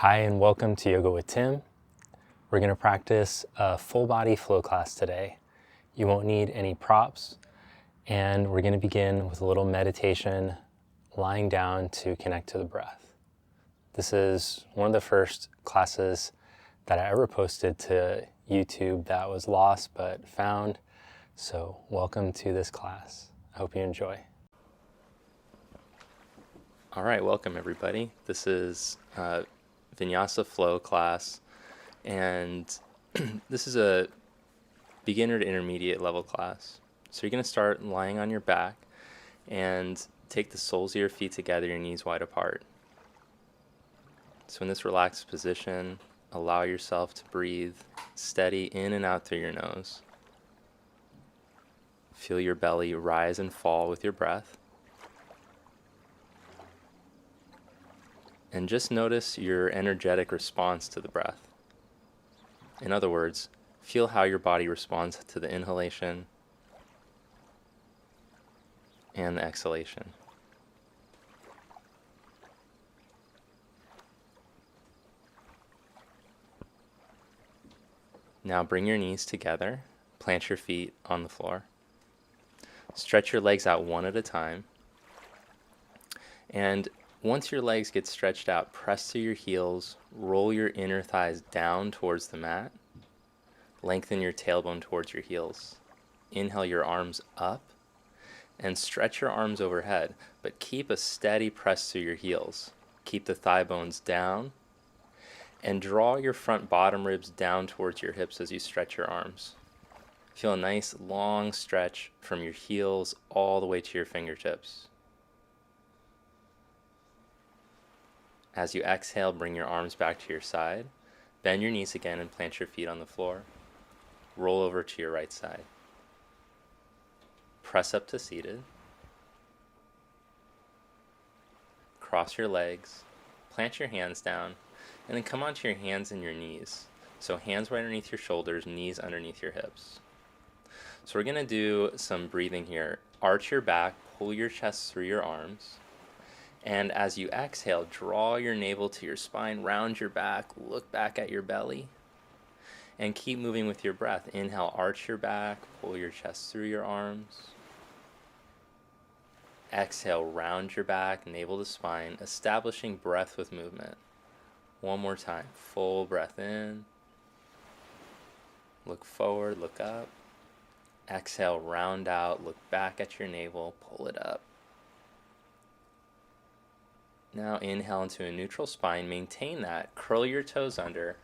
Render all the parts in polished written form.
Hi and welcome to Yoga with Tim. We're going to practice a full body flow class today. You won't need any props, and we're going to begin with a little meditation lying down to connect to the breath. This is one of the first classes that I ever posted to YouTube that was lost but found. So welcome to this class. I hope you enjoy. All right, welcome everybody. This is Vinyasa flow class, and this is a beginner to intermediate level class. So you're going to start lying on your back and take the soles of your feet together, your knees wide apart. So in this relaxed position, allow yourself to breathe steady in and out through your nose. Feel your belly rise and fall with your breath. And just notice your energetic response to the breath. In other words, feel how your body responds to the inhalation and the exhalation. Now bring your knees together, plant your feet on the floor. Stretch your legs out one at a time. And once your legs get stretched out, press through your heels, roll your inner thighs down towards the mat, lengthen your tailbone towards your heels. Inhale your arms up and stretch your arms overhead, but keep a steady press through your heels. Keep the thigh bones down and draw your front bottom ribs down towards your hips as you stretch your arms. Feel a nice long stretch from your heels all the way to your fingertips. As you exhale, bring your arms back to your side. Bend your knees again and plant your feet on the floor. Roll over to your right side. Press up to seated. Cross your legs. Plant your hands down. And then come onto your hands and your knees. So hands right underneath your shoulders, knees underneath your hips. So we're going to do some breathing here. Arch your back, pull your chest through your arms. And as you exhale, draw your navel to your spine, round your back, look back at your belly, and keep moving with your breath. Inhale, arch your back, pull your chest through your arms. Exhale, round your back, navel to spine, establishing breath with movement. One more time, full breath in. Look forward, look up. Exhale, round out, look back at your navel, pull it up. Now inhale into a neutral spine, maintain that, curl your toes under,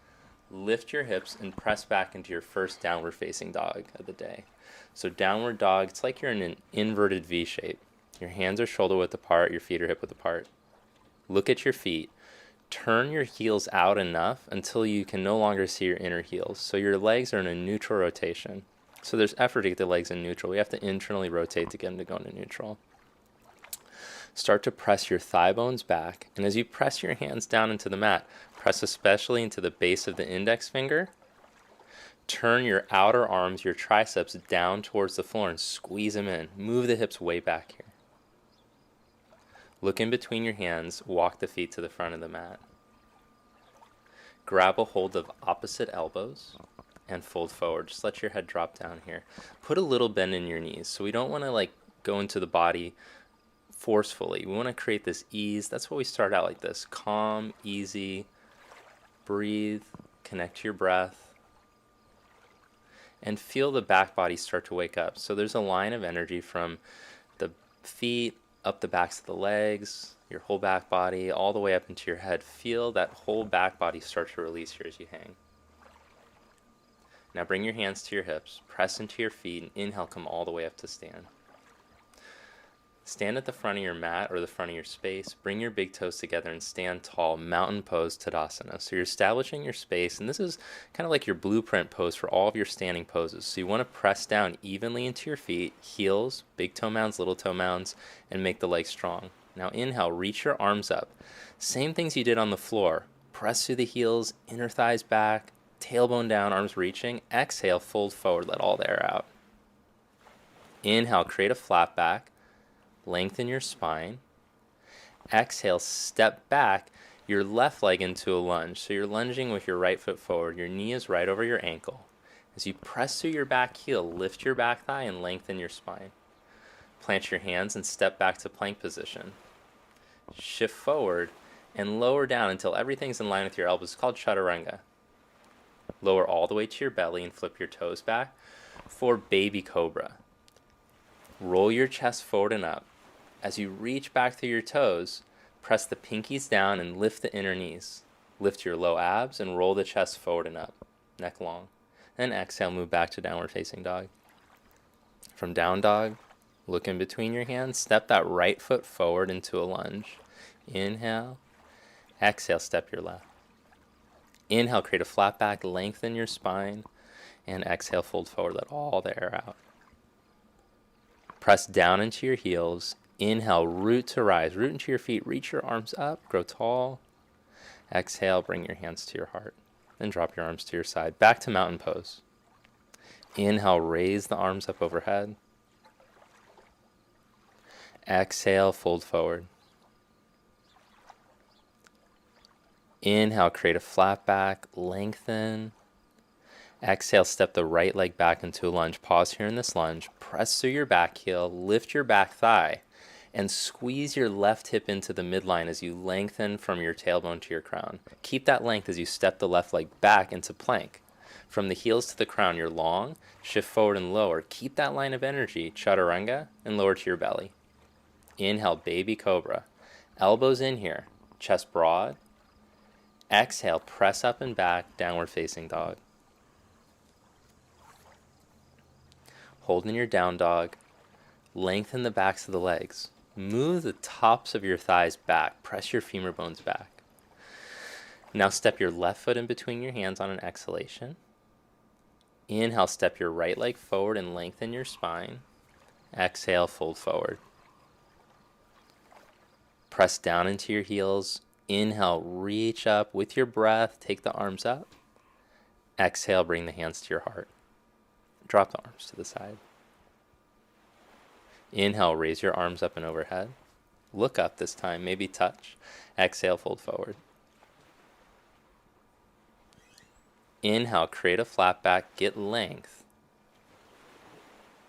lift your hips, and press back into your first downward facing dog of the day. So downward dog, it's like you're in an inverted V shape. Your hands are shoulder width apart, your feet are hip width apart. Look at your feet. Turn your heels out enough until you can no longer see your inner heels. So your legs are in a neutral rotation. So there's effort to get the legs in neutral. We have to internally rotate to get them to go into neutral. Start to press your thigh bones back, and as you press your hands down into the mat, press especially into the base of the index finger. Turn your outer arms, your triceps, down towards the floor and squeeze them in. Move the hips way back here. Look in between your hands, walk the feet to the front of the mat. Grab a hold of opposite elbows and fold forward. Just let your head drop down here. Put a little bend in your knees, so we don't want to go into the body forcefully. We want to create this ease. That's why we start out like this. Calm, easy, breathe, connect to your breath, and feel the back body start to wake up. So there's a line of energy from the feet, up the backs of the legs, your whole back body, all the way up into your head. Feel that whole back body start to release here as you hang. Now bring your hands to your hips, press into your feet, and inhale, come all the way up to stand. Stand at the front of your mat or the front of your space. Bring your big toes together and stand tall, mountain pose, Tadasana. So you're establishing your space, and this is kind of like your blueprint pose for all of your standing poses. So you want to press down evenly into your feet, heels, big toe mounds, little toe mounds, and make the legs strong. Now inhale, reach your arms up. Same things you did on the floor. Press through the heels, inner thighs back, tailbone down, arms reaching. Exhale, fold forward, let all the air out. Inhale, create a flat back. Lengthen your spine. Exhale, step back your left leg into a lunge. So you're lunging with your right foot forward. Your knee is right over your ankle. As you press through your back heel, lift your back thigh and lengthen your spine. Plant your hands and step back to plank position. Shift forward and lower down until everything's in line with your elbows. It's called chaturanga. Lower all the way to your belly and flip your toes back for baby cobra. Roll your chest forward and up. As you reach back through your toes, press the pinkies down and lift the inner knees. Lift your low abs and roll the chest forward and up, neck long. Then exhale, move back to downward facing dog. From down dog, look in between your hands. Step that right foot forward into a lunge. Inhale. Exhale, step your left. Inhale, create a flat back, lengthen your spine. And exhale, fold forward, let all the air out. Press down into your heels. Inhale, root to rise. Root into your feet, reach your arms up, grow tall. Exhale, bring your hands to your heart. Then drop your arms to your side. Back to mountain pose. Inhale, raise the arms up overhead. Exhale, fold forward. Inhale, create a flat back, lengthen. Exhale, step the right leg back into a lunge. Pause here in this lunge. Press through your back heel, lift your back thigh, and squeeze your left hip into the midline as you lengthen from your tailbone to your crown. Keep that length as you step the left leg back into plank. From the heels to the crown, you're long, shift forward and lower. Keep that line of energy, chaturanga, and lower to your belly. Inhale, baby cobra. Elbows in here, chest broad. Exhale, press up and back, downward facing dog. Hold in your down dog. Lengthen the backs of the legs. Move the tops of your thighs back. Press your femur bones back. Now step your left foot in between your hands on an exhalation. Inhale, step your right leg forward and lengthen your spine. Exhale, fold forward. Press down into your heels. Inhale, reach up with your breath. Take the arms up. Exhale, bring the hands to your heart. Drop the arms to the side. Inhale, raise your arms up and overhead. Look up this time, maybe touch. Exhale, fold forward. Inhale, create a flat back, get length.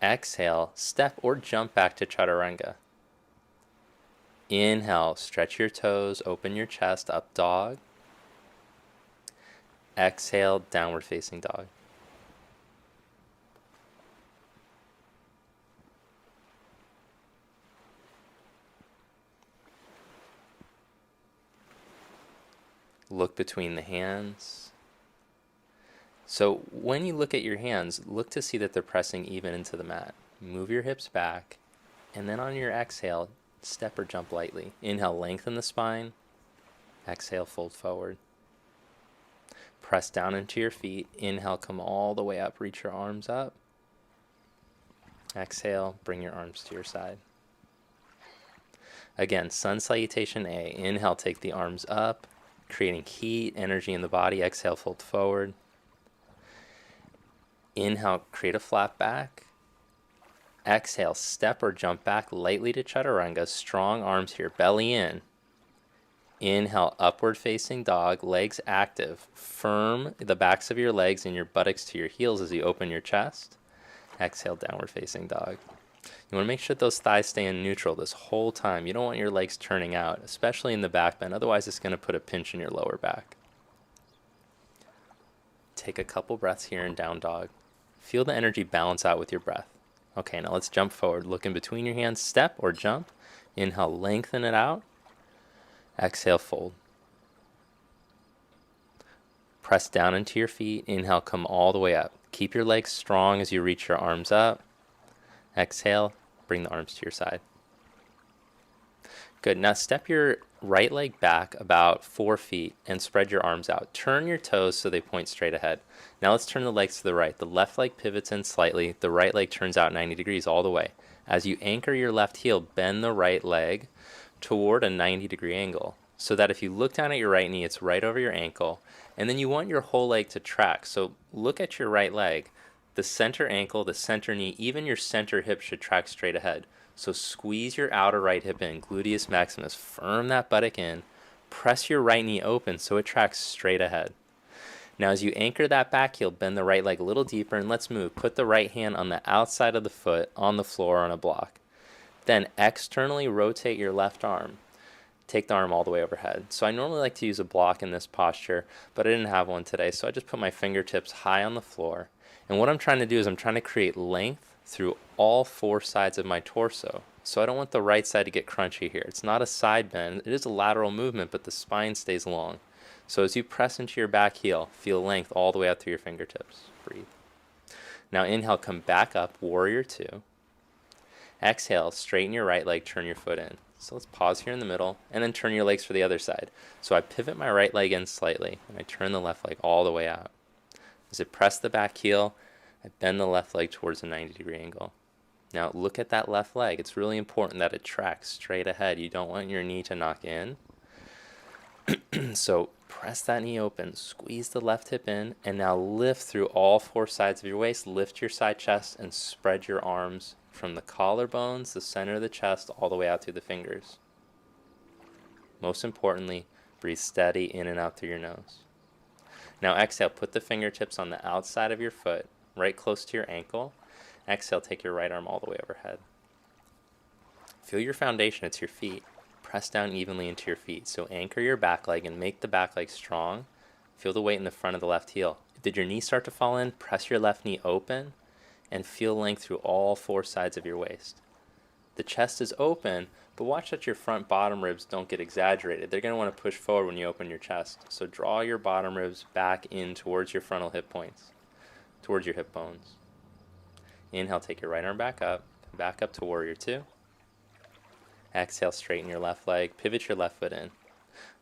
Exhale, step or jump back to chaturanga. Inhale, stretch your toes, open your chest, up dog. Exhale, downward facing dog. Look between the hands. So when you look at your hands, look to see that they're pressing even into the mat. Move your hips back, and then on your exhale, step or jump lightly. Inhale, lengthen the spine. Exhale, fold forward. Press down into your feet. Inhale, come all the way up, reach your arms up. Exhale, bring your arms to your side. Again, sun salutation A. Inhale, take the arms up, creating heat, energy in the body. Exhale, fold forward. Inhale, create a flat back. Exhale, step or jump back lightly to chaturanga. Strong arms here, belly in. Inhale, upward facing dog, legs active. Firm the backs of your legs and your buttocks to your heels as you open your chest. Exhale, downward facing dog. You want to make sure that those thighs stay in neutral this whole time. You don't want your legs turning out, especially in the back bend. Otherwise, it's going to put a pinch in your lower back. Take a couple breaths here in down dog. Feel the energy balance out with your breath. Okay, now let's jump forward. Look in between your hands, step or jump. Inhale, lengthen it out. Exhale, fold. Press down into your feet. Inhale, come all the way up. Keep your legs strong as you reach your arms up. Exhale, bring the arms to your side. Good. Now step your right leg back about 4 feet and spread your arms out. Turn your toes so they point straight ahead. Now let's turn the legs to the right. The left leg pivots in slightly. The right leg turns out 90 degrees all the way. As you anchor your left heel, bend the right leg toward a 90-degree angle so that if you look down at your right knee, it's right over your ankle. And then you want your whole leg to track. So look at your right leg. The center ankle, the center knee, even your center hip should track straight ahead. So squeeze your outer right hip in, gluteus maximus. Firm that buttock in. Press your right knee open so it tracks straight ahead. Now as you anchor that back heel, bend the right leg a little deeper and let's move. Put the right hand on the outside of the foot on the floor on a block. Then externally rotate your left arm. Take the arm all the way overhead. So I normally like to use a block in this posture, but I didn't have one today, so I just put my fingertips high on the floor. And what I'm trying to do is I'm trying to create length through all four sides of my torso. So I don't want the right side to get crunchy here. It's not a side bend. It is a lateral movement, but the spine stays long. So as you press into your back heel, feel length all the way out through your fingertips. Breathe. Now inhale, come back up, warrior two. Exhale, straighten your right leg, turn your foot in. So let's pause here in the middle, and then turn your legs for the other side. So I pivot my right leg in slightly, and I turn the left leg all the way out. As I press the back heel, I bend the left leg towards a 90-degree angle. Now look at that left leg. It's really important that it tracks straight ahead. You don't want your knee to knock in. So press that knee open, squeeze the left hip in, and now lift through all four sides of your waist. Lift your side chest and spread your arms from the collarbones, the center of the chest, all the way out through the fingers. Most importantly, breathe steady in and out through your nose. Now exhale, put the fingertips on the outside of your foot, right close to your ankle. Exhale, take your right arm all the way overhead. Feel your foundation, it's your feet. Press down evenly into your feet. So anchor your back leg and make the back leg strong. Feel the weight in the front of the left heel. Did your knee start to fall in? Press your left knee open and feel length through all four sides of your waist. The chest is open, but watch that your front bottom ribs don't get exaggerated. They're going to want to push forward when you open your chest. So draw your bottom ribs back in towards your frontal hip points, towards your hip bones. Inhale, take your right arm back up to warrior two. Exhale, straighten your left leg, pivot your left foot in.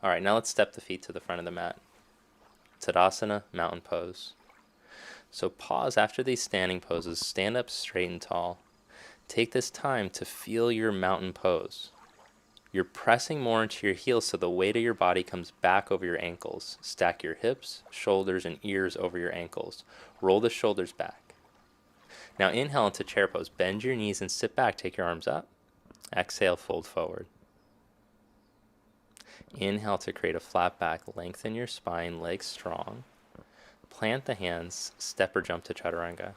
All right, now let's step the feet to the front of the mat. Tadasana, mountain pose. So pause after these standing poses, stand up straight and tall. Take this time to feel your mountain pose. You're pressing more into your heels so the weight of your body comes back over your ankles. Stack your hips, shoulders, and ears over your ankles. Roll the shoulders back. Now inhale into chair pose. Bend your knees and sit back. Take your arms up. Exhale, fold forward. Inhale to create a flat back. Lengthen your spine, legs strong. Plant the hands, step or jump to chaturanga.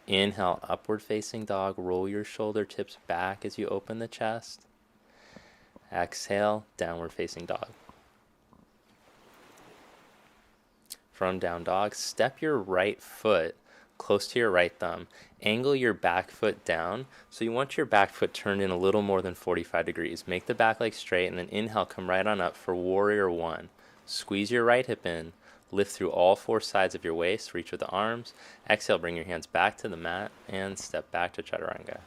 Inhale, upward facing dog. Roll your shoulder tips back as you open the chest. Exhale, downward facing dog. From down dog, step your right foot close to your right thumb. Angle your back foot down. So you want your back foot turned in a little more than 45 degrees. Make the back leg straight and then inhale, come right on up for warrior one. Squeeze your right hip in. Lift through all four sides of your waist. Reach with the arms. Exhale, bring your hands back to the mat and step back to chaturanga.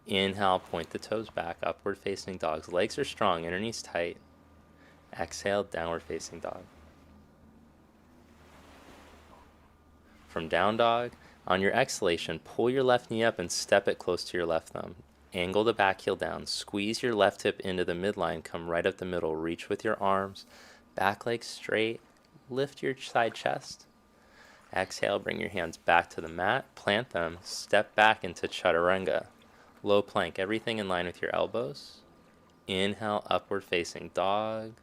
Inhale, point the toes back. Upward facing dogs. Legs are strong, inner knees tight. Exhale, downward facing dog. From down dog, on your exhalation, pull your left knee up and step it close to your left thumb. Angle the back heel down. Squeeze your left hip into the midline. Come right up the middle. Reach with your arms. Back leg straight. Lift your side chest. Exhale, bring your hands back to the mat. Plant them. Step back into chaturanga. Low plank. Everything in line with your elbows. Inhale, upward facing dog.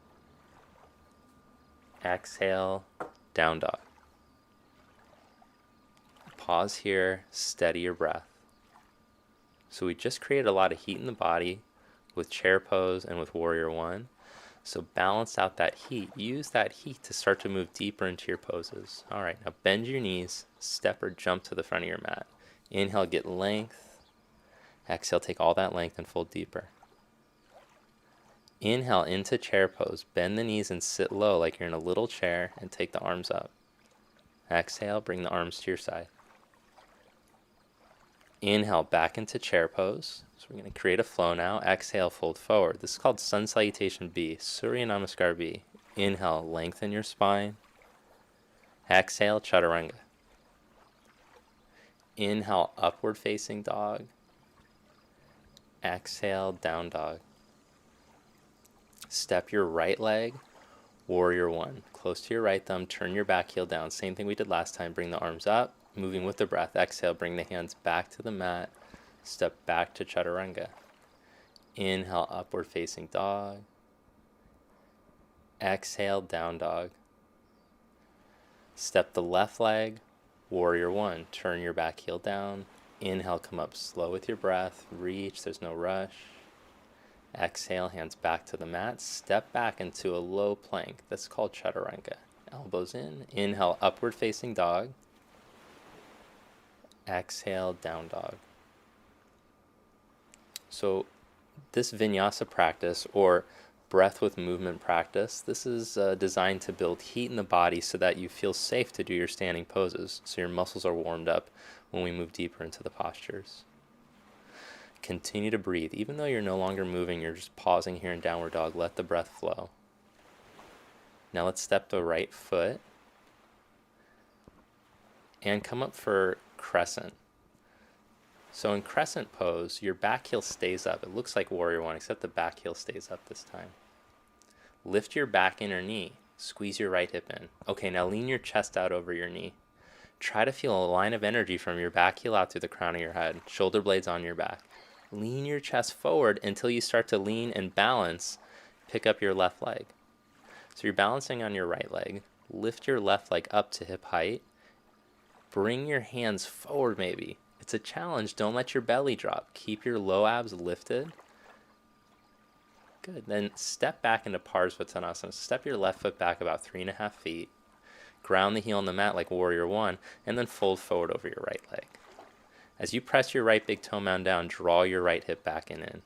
Exhale, down dog. Pause here, steady your breath. So we just created a lot of heat in the body with chair pose and with warrior one. So balance out that heat. Use that heat to start to move deeper into your poses. All right, now bend your knees, step or jump to the front of your mat. Inhale, get length. Exhale, take all that length and fold deeper. Inhale into chair pose. Bend the knees and sit low like you're in a little chair and take the arms up. Exhale, bring the arms to your side. Inhale, back into chair pose. So we're going to create a flow now. Exhale, fold forward. This is called Sun Salutation B, Surya Namaskar B. Inhale, lengthen your spine. Exhale, chaturanga. Inhale, upward facing dog. Exhale, down dog. Step your right leg, warrior one. Close to your right thumb, turn your back heel down. Same thing we did last time. Bring the arms up. Moving with the breath. Exhale, bring the hands back to the mat. Step back to chaturanga. Inhale, upward facing dog. Exhale, down dog. Step the left leg, warrior one. Turn your back heel down. Inhale, come up slow with your breath. Reach, there's no rush. Exhale, hands back to the mat. Step back into a low plank. That's called chaturanga. Elbows in. Inhale, upward facing dog. Exhale, down dog. So this vinyasa practice, or breath with movement practice, this is designed to build heat in the body so that you feel safe to do your standing poses, so your muscles are warmed up when we move deeper into the postures. Continue to breathe. Even though you're no longer moving, you're just pausing here in downward dog. Let the breath flow. Now let's step the right foot and come up for crescent. So in crescent pose, your back heel stays up. It looks like warrior one, except the back heel stays up this time. Lift your back inner knee. Squeeze your right hip in. Okay, now lean your chest out over your knee. Try to feel a line of energy from your back heel out through the crown of your head. Shoulder blades on your back. Lean your chest forward until you start to lean and balance. Pick up your left leg. So you're balancing on your right leg. Lift your left leg up to hip height. Bring your hands forward maybe. It's a challenge. Don't let your belly drop. Keep your low abs lifted. Good. Then step back into Parsvottanasana. Step your left foot back about 3.5 feet. Ground the heel on the mat like warrior one, and then fold forward over your right leg. As you press your right big toe mound down, draw your right hip back and in.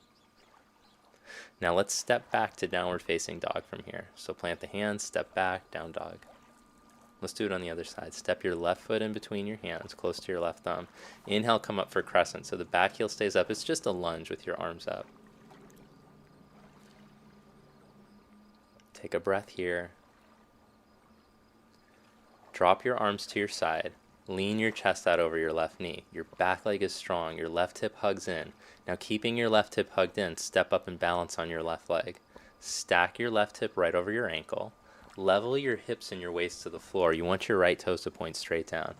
Now let's step back to downward facing dog from here. So plant the hands, step back, down dog. Let's do it on the other side. Step your left foot in between your hands, close to your left thumb. Inhale, come up for crescent. So the back heel stays up. It's just a lunge with your arms up. Take a breath here. Drop your arms to your side. Lean your chest out over your left knee. Your back leg is strong. Your left hip hugs in. Now keeping your left hip hugged in, step up and balance on your left leg. Stack your left hip right over your ankle. Level your hips and your waist to the floor. You want your right toes to point straight down.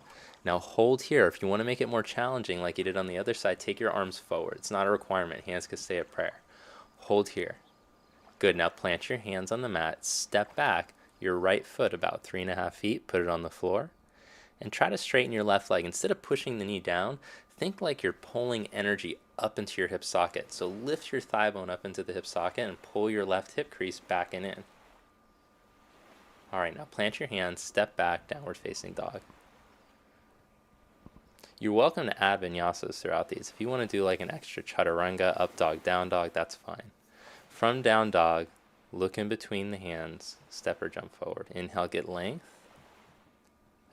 Now hold here. If you want to make it more challenging like you did on the other side, take your arms forward. It's not a requirement. Hands can stay at prayer. Hold here. Good. Now plant your hands on the mat. Step back. Your right foot about 3.5 feet. Put it on the floor. And try to straighten your left leg. Instead of pushing the knee down, think like you're pulling energy up into your hip socket. So lift your thigh bone up into the hip socket and pull your left hip crease back and in. All right, now plant your hands, step back, downward facing dog. You're welcome to add vinyasas throughout these. If you want to do like an extra chaturanga, up dog, down dog, that's fine. From down dog, look in between the hands, step or jump forward. Inhale, get length.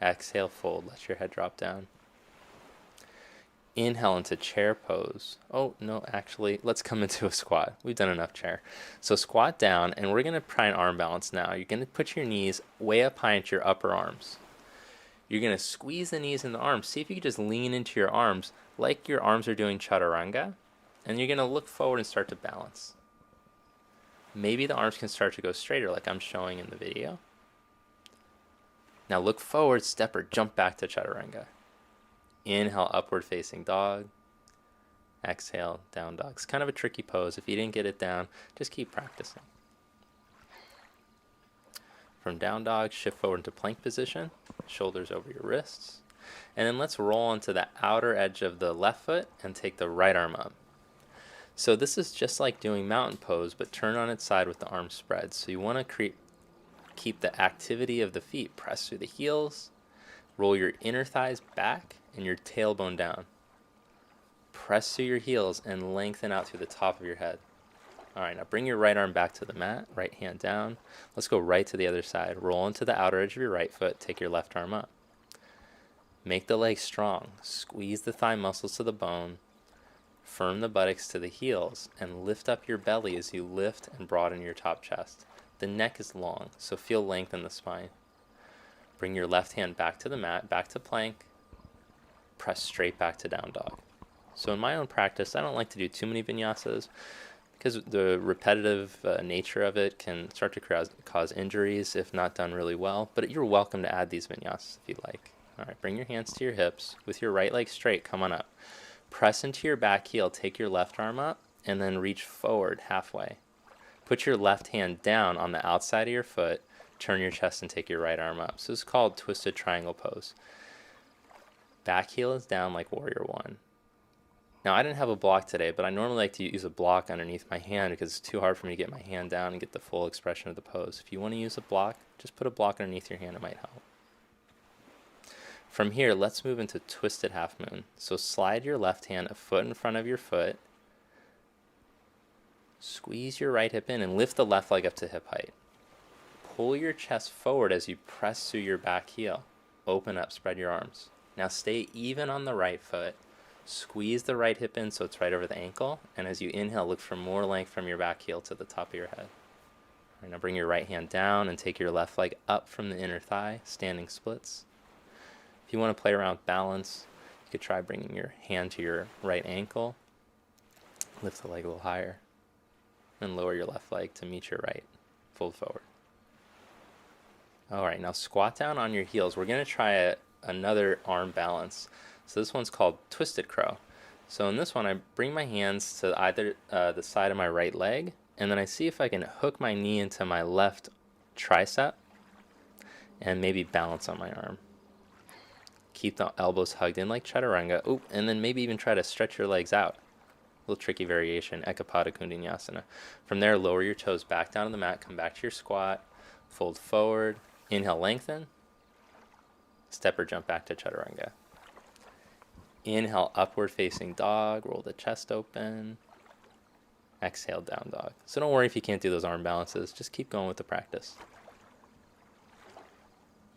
Exhale, fold, let your head drop down. Inhale into chair pose. Oh, no, actually, let's come into a squat. We've done enough chair. So squat down, and we're going to try an arm balance now. You're going to put your knees way up high into your upper arms. You're going to squeeze the knees in the arms. See if you can just lean into your arms like your arms are doing chaturanga. And you're going to look forward and start to balance. Maybe the arms can start to go straighter like I'm showing in the video. Now look forward, step or jump back to chaturanga. Inhale, upward facing dog. Exhale, down dog. It's kind of a tricky pose. If you didn't get it down, just keep practicing. From down dog, shift forward into plank position. Shoulders over your wrists. And then let's roll onto the outer edge of the left foot and take the right arm up. So this is just like doing mountain pose, but turn on its side with the arms spread. So you want to keep the activity of the feet. Press through the heels. Roll your inner thighs back and your tailbone down. Press through your heels and lengthen out through the top of your head. All right, now bring your right arm back to the mat, right hand down. Let's go right to the other side. Roll into the outer edge of your right foot. Take your left arm up. Make the leg strong. Squeeze the thigh muscles to the bone. Firm the buttocks to the heels and lift up your belly as you lift and broaden your top chest. The neck is long, so feel length in the spine. Bring your left hand back to the mat, back to plank. Press straight back to down dog. So in my own practice, I don't like to do too many vinyasas because the repetitive nature of it can start to cause injuries if not done really well. But you're welcome to add these vinyasas if you like. All right, bring your hands to your hips. With your right leg straight, come on up. Press into your back heel, take your left arm up, and then reach forward halfway. Put your left hand down on the outside of your foot, turn your chest and take your right arm up. So this is called twisted triangle pose. Back heel is down like warrior one. Now I didn't have a block today, but I normally like to use a block underneath my hand because it's too hard for me to get my hand down and get the full expression of the pose. If you want to use a block, just put a block underneath your hand, it might help. From here, let's move into twisted half moon. So slide your left hand a foot in front of your foot, squeeze your right hip in and lift the left leg up to hip height. Pull your chest forward as you press through your back heel. Open up, spread your arms. Now stay even on the right foot. Squeeze the right hip in so it's right over the ankle, and as you inhale, look for more length from your back heel to the top of your head. All right, now bring your right hand down and take your left leg up from the inner thigh, standing splits. If you want to play around with balance, you could try bringing your hand to your right ankle, lift the leg a little higher, and lower your left leg to meet your right. Fold forward. All right, now squat down on your heels. We're going to try another arm balance. So this one's called twisted crow. So in this one, I bring my hands to either the side of my right leg, and then I see if I can hook my knee into my left tricep and maybe balance on my arm. Keep the elbows hugged in like chaturanga. Oop, and then maybe even try to stretch your legs out. A little tricky variation, Ekapada Kundinyasana. From there, lower your toes back down to the mat, come back to your squat, fold forward, inhale, lengthen, step or jump back to chaturanga. Inhale, upward facing dog, roll the chest open. Exhale, down dog. So don't worry if you can't do those arm balances, just keep going with the practice.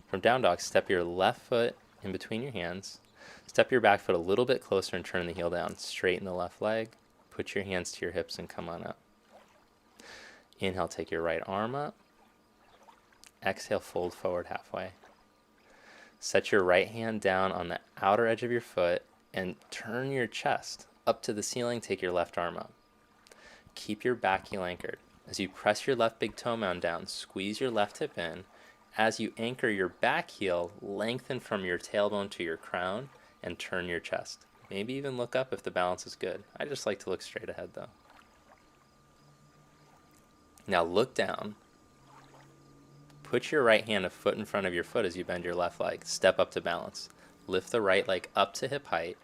From down dog, step your left foot in between your hands. Step your back foot a little bit closer and turn the heel down. Straighten the left leg. Put your hands to your hips and come on up. Inhale, take your right arm up. Exhale, fold forward halfway. Set your right hand down on the outer edge of your foot and turn your chest up to the ceiling. Take your left arm up. Keep your back heel anchored. As you press your left big toe mound down, squeeze your left hip in. As you anchor your back heel, lengthen from your tailbone to your crown and turn your chest. Maybe even look up if the balance is good. I just like to look straight ahead though. Now look down. Put your right hand a foot in front of your foot as you bend your left leg. Step up to balance. Lift the right leg up to hip height.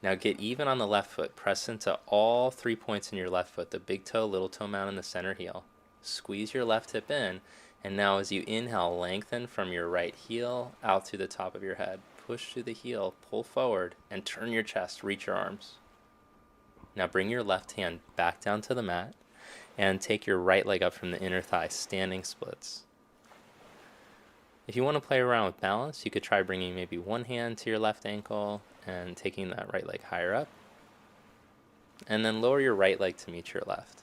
Now get even on the left foot. Press into all 3 points in your left foot, the big toe, little toe mound, and the center heel. Squeeze your left hip in, and now as you inhale, lengthen from your right heel out to the top of your head. Push through the heel, pull forward, and turn your chest, reach your arms. Now bring your left hand back down to the mat, and take your right leg up from the inner thigh, standing splits. If you want to play around with balance, you could try bringing maybe one hand to your left ankle and taking that right leg higher up. And then lower your right leg to meet your left.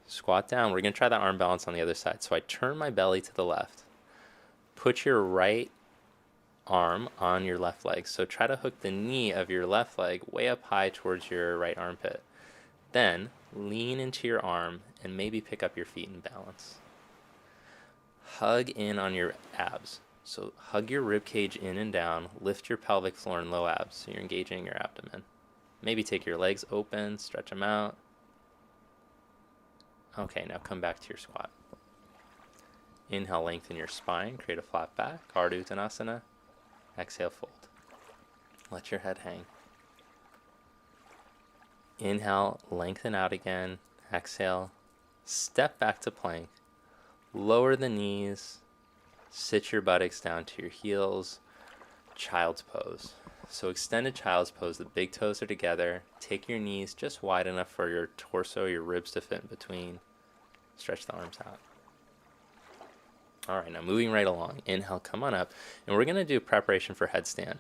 Squat down. We're going to try that arm balance on the other side. So I turn my belly to the left. Put your right arm on your left leg. So try to hook the knee of your left leg way up high towards your right armpit. Then lean into your arm and maybe pick up your feet in balance. Hug in on your abs. So hug your rib cage in and down, lift your pelvic floor and low abs so you're engaging your abdomen. Maybe take your legs open, stretch them out. Okay, now come back to your squat. Inhale, lengthen your spine, create a flat back, Ardha Uttanasana. Exhale, fold. Let your head hang. Inhale, lengthen out again. Exhale, step back to plank. Lower the knees, sit your buttocks down to your heels, child's pose. So extended child's pose, the big toes are together. Take your knees just wide enough for your torso, your ribs to fit in between. Stretch the arms out. All right, now moving right along. Inhale, come on up. And we're going to do preparation for headstand.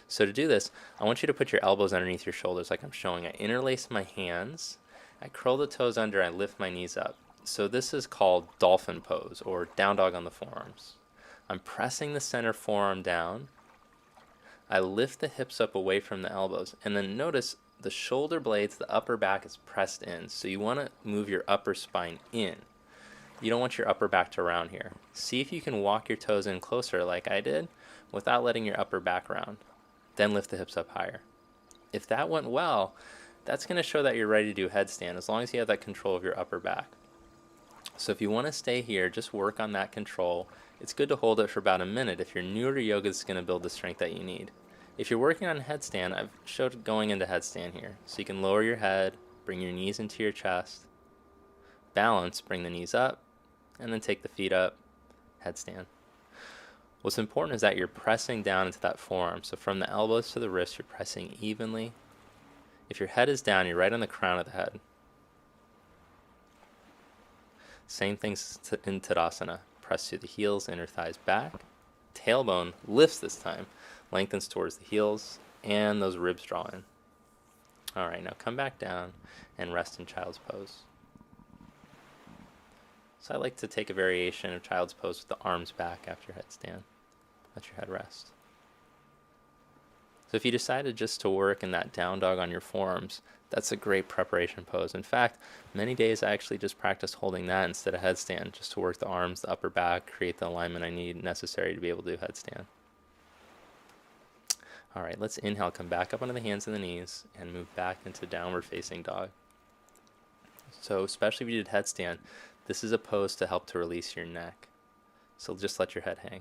So to do this, I want you to put your elbows underneath your shoulders like I'm showing. I interlace my hands. I curl the toes under. I lift my knees up. So this is called dolphin pose or down dog on the forearms. I'm pressing the center forearm down. I lift the hips up away from the elbows. And then notice the shoulder blades, the upper back is pressed in. So you want to move your upper spine in. You don't want your upper back to round here. See if you can walk your toes in closer like I did without letting your upper back round. Then lift the hips up higher. If that went well, That's going to show that you're ready to do headstand as long as you have that control of your upper back. So if you want to stay here, just work on that control. It's good to hold it for about a minute. If you're newer to yoga, it's going to build the strength that you need. If you're working on headstand, I've showed going into headstand here. So you can lower your head, bring your knees into your chest, balance, bring the knees up, and then take the feet up, headstand. What's important is that you're pressing down into that forearm. So from the elbows to the wrists, you're pressing evenly. If your head is down, you're right on the crown of the head. Same thing in Tadasana. Press through the heels, inner thighs back. Tailbone lifts this time, lengthens towards the heels, and those ribs draw in. All right, now come back down and rest in child's pose. So I like to take a variation of child's pose with the arms back after headstand. Let your head rest. So if you decided just to work in that down dog on your forearms, that's a great preparation pose. In fact, many days I actually just practice holding that instead of headstand, just to work the arms, the upper back, create the alignment I need necessary to be able to do headstand. All right, let's inhale, come back up onto the hands and the knees, and move back into downward facing dog. So especially if you did headstand, this is a pose to help to release your neck. So just let your head hang.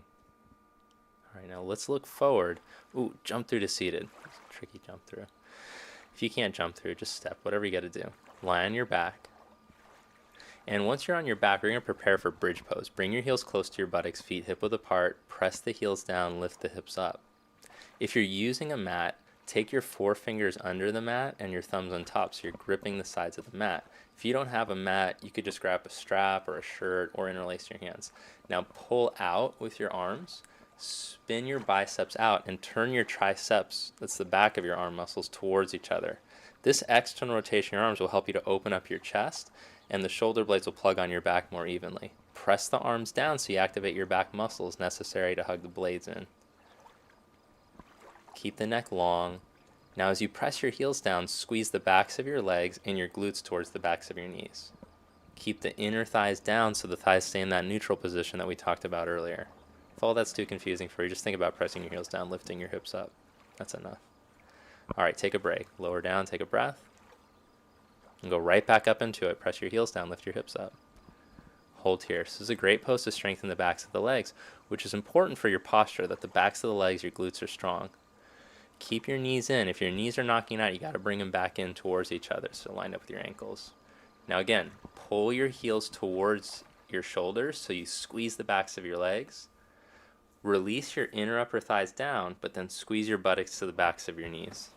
All right, now let's look forward. Ooh, jump through to seated. It's a tricky jump through. If you can't jump through, just step, whatever you got to do. Lie on your back. And once you're on your back, we're going to prepare for bridge pose. Bring your heels close to your buttocks, feet hip width apart. Press the heels down, lift the hips up. If you're using a mat, take your forefingers under the mat and your thumbs on top, so you're gripping the sides of the mat. If you don't have a mat, you could just grab a strap or a shirt or interlace your hands. Now pull out with your arms. Spin your biceps out and turn your triceps, that's the back of your arm muscles, towards each other. This external rotation of your arms will help you to open up your chest, and the shoulder blades will plug on your back more evenly. Press the arms down so you activate your back muscles necessary to hug the blades in. Keep the neck long. Now as you press your heels down, squeeze the backs of your legs and your glutes towards the backs of your knees. Keep the inner thighs down so the thighs stay in that neutral position that we talked about earlier. If all that's too confusing for you, just think about pressing your heels down, lifting your hips up. That's enough. All right, take a break. Lower down, take a breath. And go right back up into it. Press your heels down, lift your hips up. Hold here. This is a great pose to strengthen the backs of the legs, which is important for your posture, that the backs of the legs, your glutes are strong. Keep your knees in. If your knees are knocking out, you got to bring them back in towards each other, so line up with your ankles. Now again, pull your heels towards your shoulders so you squeeze the backs of your legs. Release your inner upper thighs down, but then squeeze your buttocks to the backs of your knees.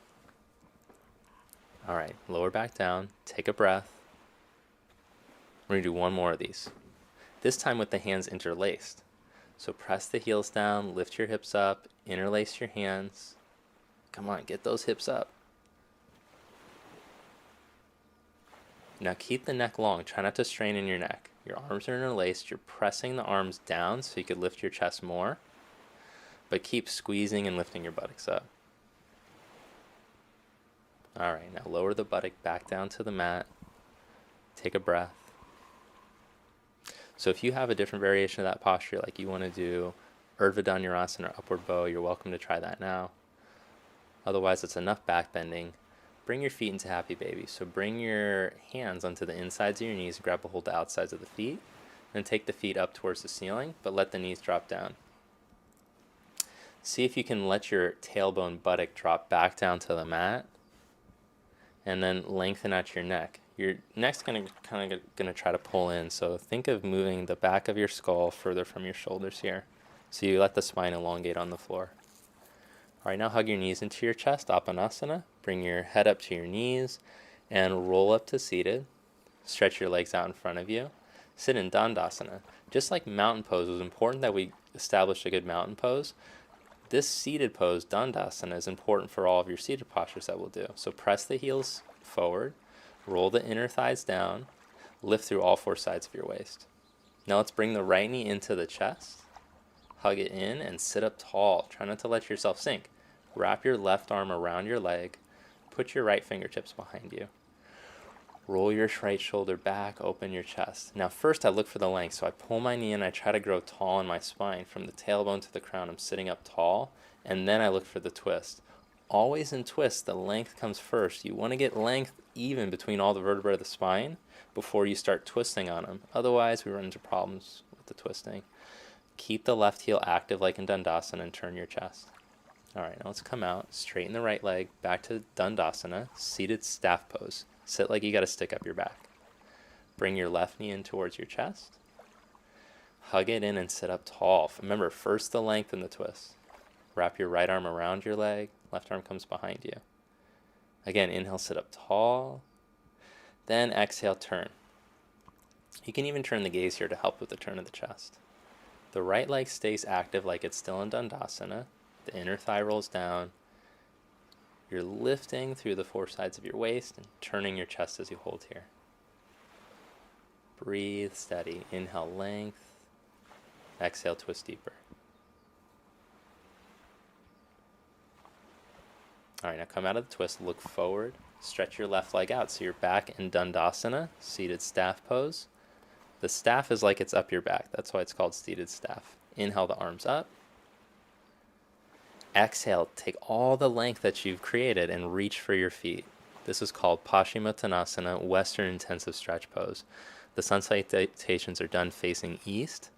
All right, lower back down, take a breath. We're going to do one more of these. This time with the hands interlaced. So press the heels down, lift your hips up, interlace your hands. Come on, get those hips up. Now keep the neck long. Try not to strain in your neck. Your arms are interlaced. You're pressing the arms down so you could lift your chest more. But keep squeezing and lifting your buttocks up. All right, now lower the buttock back down to the mat. Take a breath. So if you have a different variation of that posture, like you want to do Urdhva Dhanurasana or upward bow, you're welcome to try that now. Otherwise, it's enough back bending. Bring your feet into happy baby. So bring your hands onto the insides of your knees, grab a hold the outsides of the feet, and take the feet up towards the ceiling, but let the knees drop down. See if you can let your tailbone buttock drop back down to the mat, and then lengthen out your neck. Your neck's kind of try to pull in, so think of moving the back of your skull further from your shoulders here. So you let the spine elongate on the floor. All right, now hug your knees into your chest, Apanasana. Bring your head up to your knees and roll up to seated. Stretch your legs out in front of you. Sit in Dandasana. Just like mountain pose, it was important that we establish a good mountain pose. This seated pose, Dandasana, is important for all of your seated postures that we'll do. So press the heels forward, roll the inner thighs down, lift through all four sides of your waist. Now let's bring the right knee into the chest, hug it in, and sit up tall. Try not to let yourself sink. Wrap your left arm around your leg, put your right fingertips behind you. Roll your right shoulder back, open your chest. Now first I look for the length, so I pull my knee in, I try to grow tall in my spine. From the tailbone to the crown, I'm sitting up tall, and then I look for the twist. Always in twists, the length comes first. You want to get length even between all the vertebrae of the spine before you start twisting on them. Otherwise, we run into problems with the twisting. Keep the left heel active like in Dandasana and turn your chest. All right, now let's come out, straighten the right leg, back to Dandasana, seated staff pose. Sit like you got to stick up your back. Bring your left knee in towards your chest. Hug it in and sit up tall. Remember, first the length and the twist. Wrap your right arm around your leg, left arm comes behind you. Again, inhale, sit up tall. Then exhale, turn. You can even turn the gaze here to help with the turn of the chest. The right leg stays active like it's still in Dandasana. The inner thigh rolls down. You're lifting through the four sides of your waist and turning your chest as you hold here. Breathe steady. Inhale, length. Exhale, twist deeper. All right, now come out of the twist, look forward, stretch your left leg out. So you're back in Dandasana, seated staff pose. The staff is like it's up your back. That's why it's called seated staff. Inhale the arms up. Exhale, take all the length that you've created and reach for your feet. This is called Paschimottanasana, Western Intensive Stretch Pose. The sun salutations are done facing east.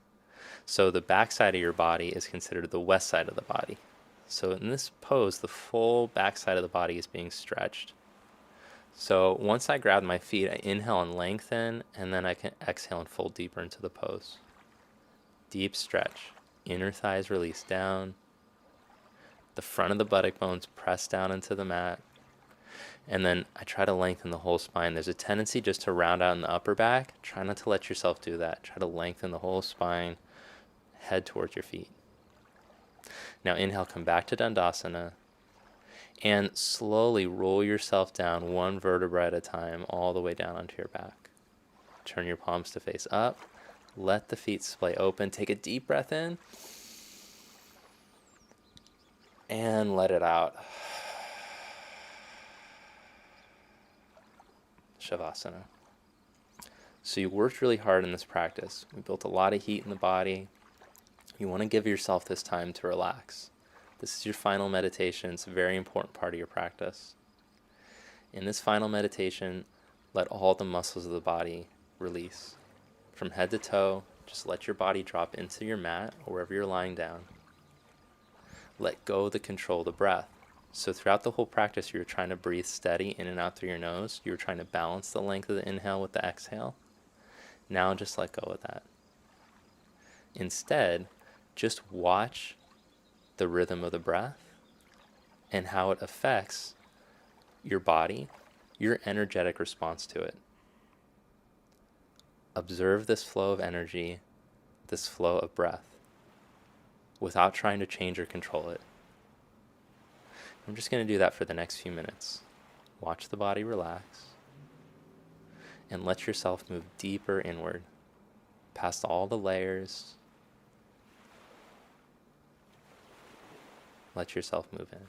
So the back side of your body is considered the west side of the body. So in this pose, the full back side of the body is being stretched. So once I grab my feet, I inhale and lengthen, and then I can exhale and fold deeper into the pose. Deep stretch. Inner thighs release down. The front of the buttock bones press down into the mat. And then I try to lengthen the whole spine. There's a tendency just to round out in the upper back. Try not to let yourself do that. Try to lengthen the whole spine. Head towards your feet. Now inhale, come back to Dandasana. And slowly roll yourself down one vertebra at a time, all the way down onto your back. Turn your palms to face up. Let the feet splay open. Take a deep breath in. And let it out. Shavasana. So you worked really hard in this practice. We built a lot of heat in the body. You want to give yourself this time to relax. This is your final meditation. It's a very important part of your practice. In this final meditation, let all the muscles of the body release. From head to toe, just let your body drop into your mat or wherever you're lying down. Let go of the control of the breath. So throughout the whole practice, you were trying to breathe steady in and out through your nose. You were trying to balance the length of the inhale with the exhale. Now just let go of that. Instead, just watch the rhythm of the breath and how it affects your body, your energetic response to it. Observe this flow of energy, this flow of breath, without trying to change or control it. I'm just going to do that for the next few minutes. Watch the body relax and let yourself move deeper inward, past all the layers. Let yourself move in.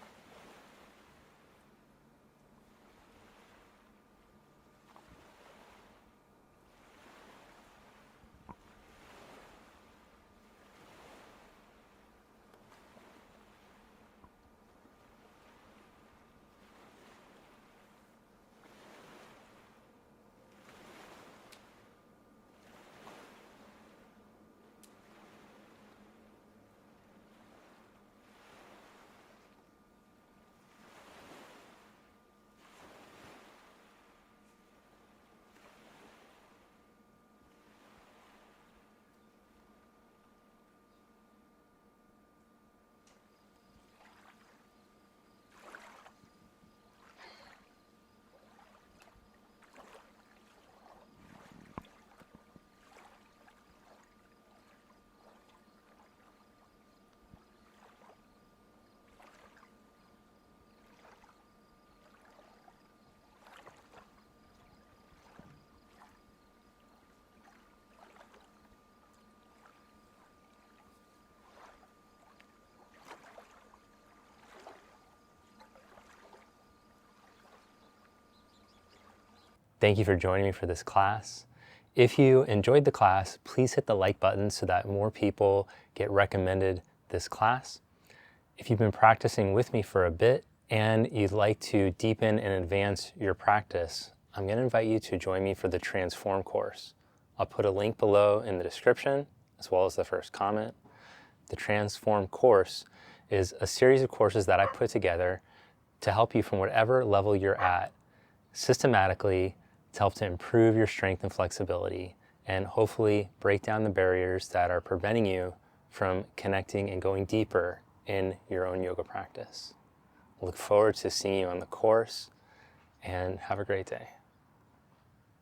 Thank you for joining me for this class. If you enjoyed the class, please hit the like button so that more people get recommended this class. If you've been practicing with me for a bit and you'd like to deepen and advance your practice, I'm going to invite you to join me for the Transform course. I'll put a link below in the description as well as the first comment. The Transform course is a series of courses that I put together to help you from whatever level you're at systematically to help to improve your strength and flexibility and hopefully break down the barriers that are preventing you from connecting and going deeper in your own yoga practice. I look forward to seeing you on the course and have a great day.